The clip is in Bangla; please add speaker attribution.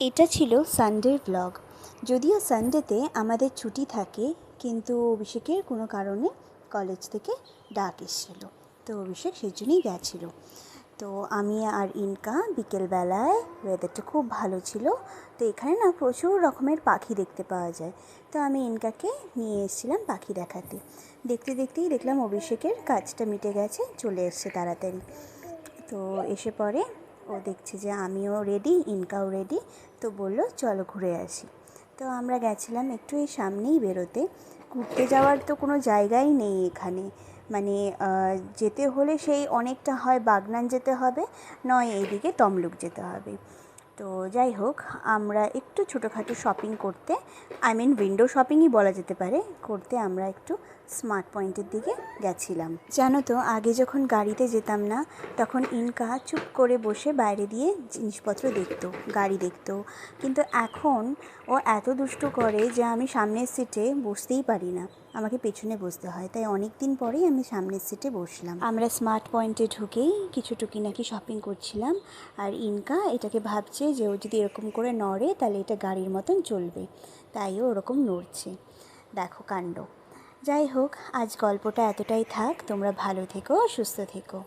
Speaker 1: এটা ছিল সানডের ব্লগ। যদিও সানডেতে আমাদের ছুটি থাকে, কিন্তু অভিষেকের কোনো কারণে কলেজ থেকে ডাক এসেছিল, তো অভিষেক সেই জন্যই গেছিলো। তো আমি আর ইনকা বিকেলবেলায়, ওয়েদারটা খুব ভালো ছিল, তো এখানে না প্রচুর রকমের পাখি দেখতে পাওয়া যায়। তো আমি ইনকাকে নিয়ে এসেছিলাম পাখি দেখাতে। দেখতে দেখতেই দেখলাম অভিষেকের কাজটা মিটে গেছে, চলে এসছে তাড়াতাড়ি। তো এসে পরে ও দেখছে যে আমিও রেডি, ইনকাও রেডি, তো বলল চলো ঘুরে আসি। তো আমরা গেছিলাম একটু এই সামনেই বেরোতে। ঘুরতে যাওয়ার তো কোনো জায়গাই নেই এখানে, মানে যেতে হলে সেই অনেকটা হয় বাগনান যেতে হবে, নয় এইদিকে তমলুক যেতে হবে। তো যাই হোক, আমরা একটু ছোটোখাটো শপিং করতে, উইন্ডো শপিংই বলা যেতে পারে, করতে আমরা একটু স্মার্ট পয়েন্টের দিকে গেছিলাম। জানো তো, আগে যখন গাড়িতে যেতাম না, তখন ইনকা চুপ করে বসে বাইরে দিয়ে জিনিসপত্র দেখতো, গাড়ি দেখতো, কিন্তু এখন ও এত দুষ্টু করে যে আমি সামনের সিটে বসতেই পারি না, আমাকে পেছনে বসতে হয়। তাই অনেক দিন পরেই আমি সামনের সিটে বসলাম। আমরা স্মার্ট পয়েন্টে ঢুকেই কিছু টুকিনাকি শপিং করছিলাম, আর ইনকা এটাকে ভাবছে যে ও যদি এরকম করে নড়ে তাহলে এটা গাড়ির মতন চলবে, তাই ও ওরকম নড়ছে। দেখো কাণ্ড। যাই হোক, আজ গল্পটা এতটাই থাক। তোমরা ভালো থেকো, সুস্থ থেকো।